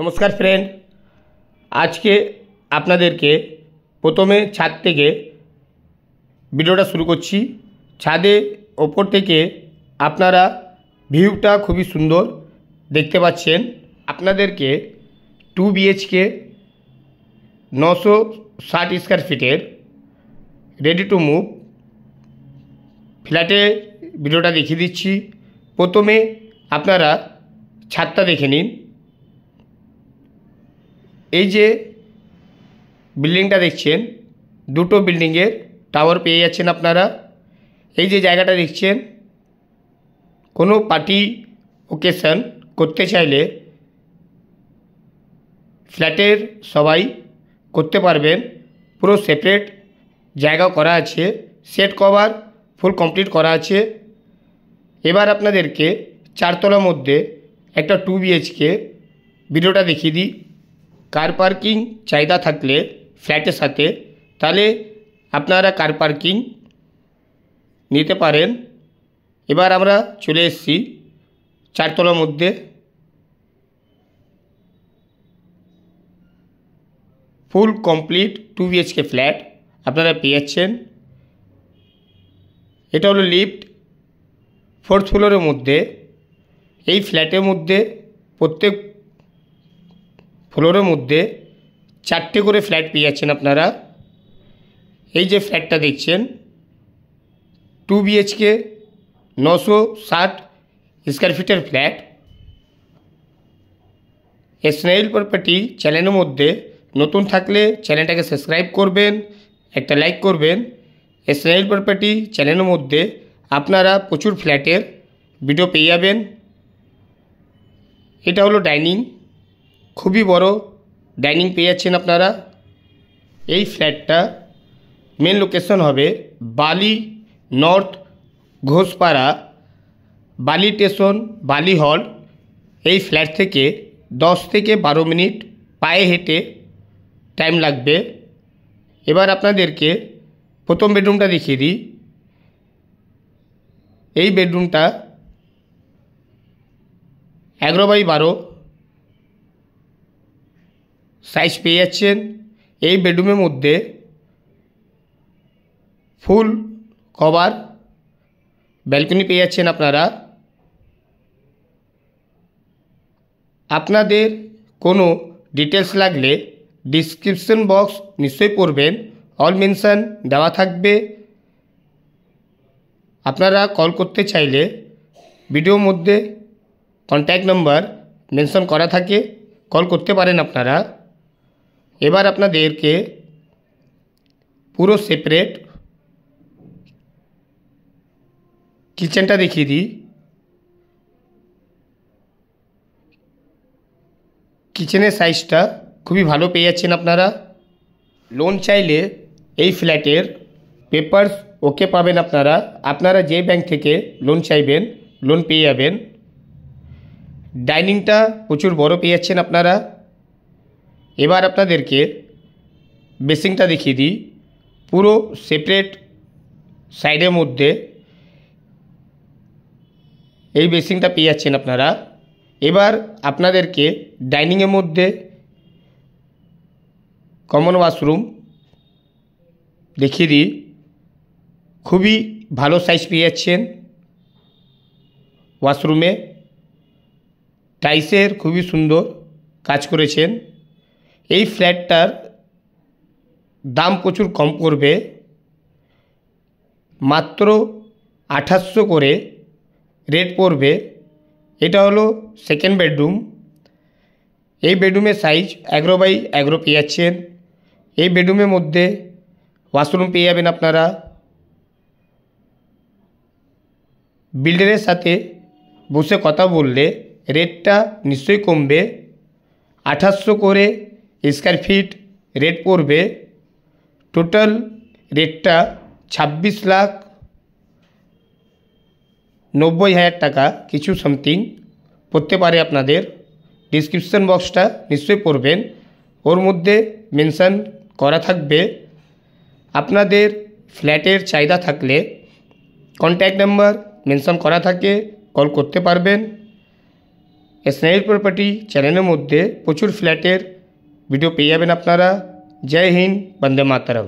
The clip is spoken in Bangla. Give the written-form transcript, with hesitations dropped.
नमस्कार फ्रेंड, आज के আপনাদেরকে প্রথমে ছাদ থেকে ভিডিওটা শুরু করছি। ছাদে ওপর থেকে আপনারা ভিউটা খুবই সুন্দর দেখতে পাচ্ছেন। আপনাদেরকে 2 BHK 960 স্কয়ার ফিটের রেডি টু মুভ ফ্ল্যাটে ভিডিওটা দেখিয়ে দিচ্ছি। প্রথমে আপনারা ছাদটা দেখে নিন। এই যে বিল্ডিংটা দেখছেন, দুটো বিল্ডিংয়ের টাওয়ার পেয়ে যাচ্ছেন আপনারা। এই যে জায়গাটা দেখছেন, কোনো পার্টি ওকেশন করতে চাইলে ফ্ল্যাটের সবাই করতে পারবেন। পুরো সেপারেট জায়গা করা আছে, সেট কভার ফুল কমপ্লিট করা আছে। এবার আপনাদেরকে চারতলার মধ্যে একটা 2 BHK ভিডিওটা দেখিয়ে দিই। কার পার্কিং চাহিদা থাকলে ফ্ল্যাটের সাথে, তাহলে আপনারা কার পার্কিং নিতে পারেন। এবার আমরা চলে এসেছি চারতলার মধ্যে। ফুল কমপ্লিট 2 BHK ফ্ল্যাট আপনারা পেয়ে যাচ্ছেন। এটা হলো লিফট 4th ফ্লোরের মধ্যে। এই ফ্ল্যাটের মধ্যে প্রত্যেক ফ্লোরের মধ্যে 4টে করে ফ্ল্যাট পেয়ে যাচ্ছেন আপনারা। এই যে ফ্ল্যাটটা দেখছেন 2 BHK 960 স্কয়ার ফিটের ফ্ল্যাট। স্নেইল প্রপার্টি চ্যানেলের মধ্যে নতুন থাকলে চ্যানেলটাকে সাবস্ক্রাইব করবেন, একটা লাইক করবেন। স্নেইল প্রপার্টি চ্যানেলের মধ্যে আপনারা প্রচুর ফ্ল্যাটের ভিডিও পেয়ে যাবেন। এটা হলো ডাইনিং, খুবই বড় ডাইনিং পেয়ে যাচ্ছেন আপনারা। এই ফ্ল্যাটটা মেন লোকেশন হবে বালি নর্থ ঘোষপাড়া, বালি স্টেশন, বালি হল। এই ফ্ল্যাট থেকে 10 থেকে 12 মিনিট পায়ে হেঁটে টাইম লাগবে। এবার আপনাদেরকে প্রথম বেডরুমটা দেখিয়ে দিই। এই বেডরুমটা 11x12 সাইজ পেয়ে যাচ্ছেন। এই বেডরুমের মধ্যে ফুল কভার ব্যালকনি পেয়ে যাচ্ছেন আপনারা। আপনাদের কোনো ডিটেলস লাগলে ডিসক্রিপশন বক্স নিশ্চয়ই পড়বেন, অল মেনশন দেওয়া থাকবে। আপনারা কল করতে চাইলে ভিডিওর মধ্যে কন্ট্যাক্ট নাম্বার মেনশন করা থাকে, কল করতে পারেন আপনারা। এবার আপনাদেরকে পুরো সেপারেট কিচেনটা দেখিয়ে দিই। কিচেনের সাইজটা খুবই ভালো পেয়ে যাচ্ছেন আপনারা। লোন চাইলে এই ফ্ল্যাটের পেপারস ওকে পাবেন আপনারা। আপনারা যে ব্যাংক থেকে লোন চাইবেন লোন পেয়ে যাবেন। ডাইনিংটা প্রচুর বড় পেয়ে যাচ্ছেন আপনারা। এবার আপনাদেরকে বেসিংটা দেখিয়ে দিই। পুরো সেপারেট সাইডের মধ্যে এই বেসিংটা পেয়ে যাচ্ছেন আপনারা। এবার আপনাদেরকে ডাইনিংয়ের মধ্যে কমন ওয়াশরুম দেখিয়ে দিই। খুবই ভালো সাইজ পেয়ে যাচ্ছেন ওয়াশরুমে। টাইলসের খুবই সুন্দর কাজ করেছেন। এই ফ্ল্যাটটার দাম প্রচুর কম পড়বে, মাত্র 2800 করে রেট পড়বে। এটা হলো সেকেন্ড বেডরুম। এই বেডরুমের সাইজ 11x11 পেয়ে যাচ্ছেন। এই বেডরুমের মধ্যে ওয়াশরুম পেয়ে যাবেন আপনারা। বিল্ডারের সাথে বসে কথা বললে রেটটা নিশ্চয়ই কমবে। 2800 করে স্কয়ার ফিট রেট পড়বে। টোটাল রেটটা 26,90,000 টাকা কিছু সামথিং পড়তে পারে আপনাদের। ডিসক্রিপশন বক্সটা নিশ্চয়ই পড়বেন, ওর মধ্যে মেনশন করা থাকবে। আপনাদের ফ্ল্যাটের চাহিদা থাকলে কন্ট্যাক্ট নাম্বার মেনশন করা থাকে, কল করতে পারবেন। স্নাইল প্রপার্টি চ্যানেলের মধ্যে প্রচুর ফ্ল্যাটের ভিডিও পেয়ে যাবেন আপনারা। জয় হিন্দ, বন্দে মাতরম।